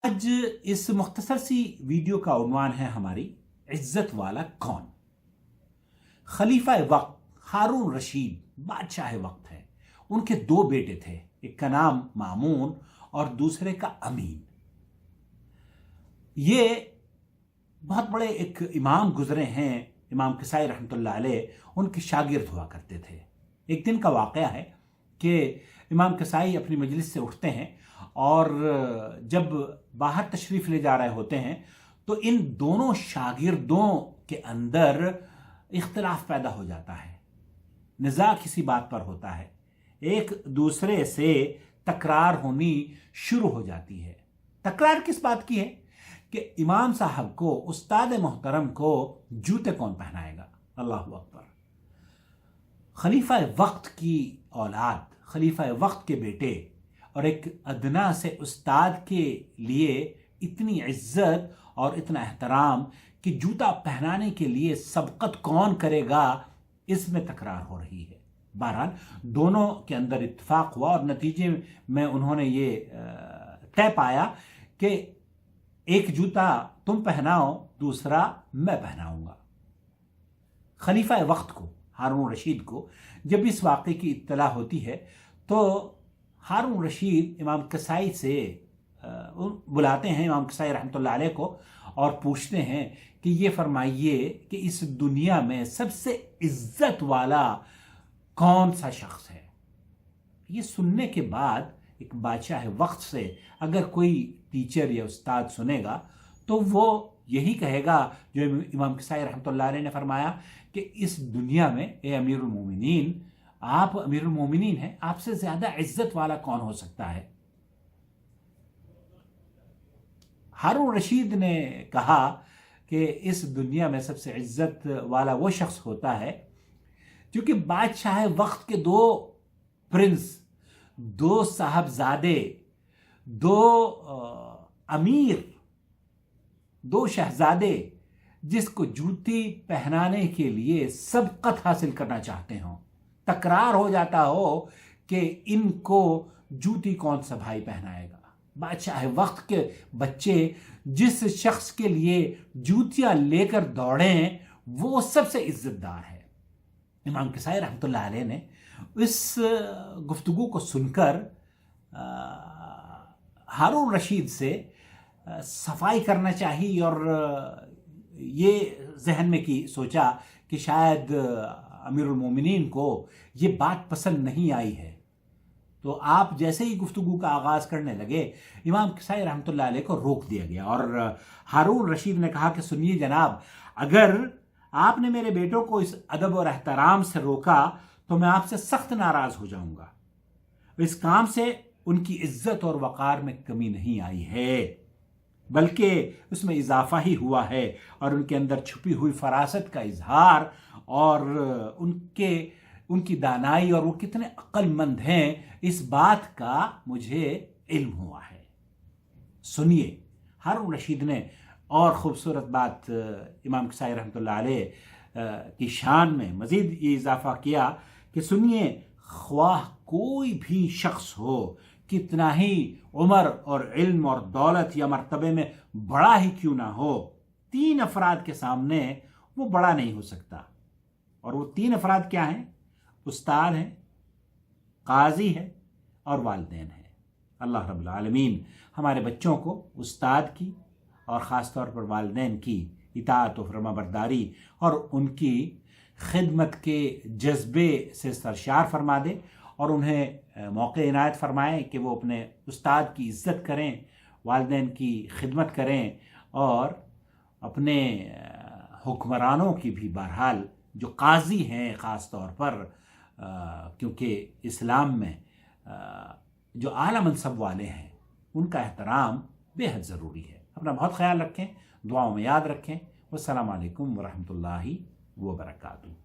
आज इस मुख्तसर सी वीडियो का उन्वान है हमारी इज्जत वाला कौन। खलीफा वक्त हारून रशीद बादशाह वक्त है। उनके दो बेटे थे, एक का नाम मामून और दूसरे का अमीन। ये बहुत बड़े एक इमाम गुजरे हैं, इमाम किसाई रहमतुल्लाह अलैह उनके शागिर्द हुआ करते थे। एक दिन का वाक़या है कि इमाम किसाई अपनी मजलिस से उठते हैं और जब बाहर तशरीफ़ ले जा रहे होते हैं तो इन दोनों शागिर्दों के अंदर इख्तिलाफ पैदा हो जाता है। निज़ा किसी बात पर होता है, एक दूसरे से तकरार होनी शुरू हो जाती है। तकरार किस बात की है कि इमाम साहब को, उस्ताद मोहतरम को जूते कौन पहनाएगा। अल्लाहु अकबर। खलीफा वक्त की औलाद, खलीफा वक्त के बेटे और एक अदना से उस्ताद के लिए इतनी इज्जत और इतना एहतराम कि जूता पहनाने के लिए सबकत कौन करेगा, इसमें तकरार हो रही है। बहरहाल दोनों के अंदर इत्तेफाक हुआ और नतीजे में उन्होंने ये तय पाया कि एक जूता तुम पहनाओ, दूसरा मैं पहनाऊंगा। खलीफा वक्त को, हारून रशीद को, जब इस वाक़े की इत्तला होती है तो हारून रशीद इमाम किसाई से बुलाते हैं, इमाम किसाई रहमतुल्लाह अलैह को, और पूछते हैं कि ये फरमाइए कि इस दुनिया में सबसे इज्जत वाला कौन सा शख्स है। ये सुनने के बाद एक बादशाह वक्त से अगर कोई टीचर या उस्ताद सुनेगा तो वो यही कहेगा जो इमाम किसाई रहमतुल्लाह अलैह ने फरमाया कि इस दुनिया में ए अमीरुल मोमिनीन, आप अमीरुल मोमिनीन हैं, आपसे ज्यादा इज्जत वाला कौन हो सकता है। हारून रशीद ने कहा कि इस दुनिया में सबसे इज्जत वाला वो शख्स होता है जो कि बादशाह वक्त के दो प्रिंस, दो साहबजादे, दो अमीर, दो शहजादे जिसको जूती पहनाने के लिए सबकत हासिल करना चाहते हों। तकरार हो जाता हो कि इनको जूती कौन सा भाई पहनाएगा। बादशाह वक्त के बच्चे जिस शख्स के लिए जूतियां लेकर दौड़ें वो सबसे इज्जतदार है। इमाम किसाई रहमतुल्लाह अलैह ने इस गुफ्तगू को सुनकर हारून रशीद से सफाई करना चाहिए और ये जहन में की सोचा कि शायद अमीरुल मोमिनीन को ये बात पसंद नहीं आई है। तो आप जैसे ही गुफ्तगू का आगाज़ करने लगे, इमाम किसाई रहमतुल्लाह अलैह को रोक दिया गया और हारून रशीद ने कहा कि सुनिए जनाब, अगर आपने मेरे बेटों को इस अदब और एहतराम से रोका तो मैं आपसे सख्त नाराज़ हो जाऊंगा। इस काम से उनकी इज्जत और वक़ार में कमी नहीं आई है, बल्कि उसमें इजाफा ही हुआ है और उनके अंदर छुपी हुई फरासत का इजहार और उनकी दानाई और वो कितने अक्लमंद हैं, इस बात का मुझे इल्म हुआ है। सुनिए, हारून रशीद ने और ख़ूबसूरत बात इमाम किसाई रहमतुल्लाह अलैह की शान में मज़ीद ये इजाफा किया कि सुनिए, ख्वाह कोई भी शख्स हो, कितना ही उम्र और इल्म और दौलत या मर्तबे में बड़ा ही क्यों ना हो, तीन अफराद के सामने वो बड़ा नहीं हो सकता। और वो तीन अफराद क्या हैं? उस्ताद हैं, काजी है और वालिदैन है। अल्लाह रब्बुल आलमीन हमारे बच्चों को उस्ताद की और ख़ास तौर पर वालिदैन की इताअत और फरमाबरदारी और उनकी खिदमत के जज्बे से सरशार फरमा दे और उन्हें मौके इनायत फरमाएं कि वो अपने उस्ताद की इज़्ज़त करें, वालिदैन की खिदमत करें और अपने हुक्मरानों की भी, बहरहाल जो काजी हैं ख़ास तौर पर, क्योंकि इस्लाम में जो आला मनसब वाले हैं उनका एहतराम बेहद ज़रूरी है। अपना बहुत ख्याल रखें, दुआओं में याद रखें। वस्सलामु अलैकुम वरहमतुल्लाहि वबरकातुहू।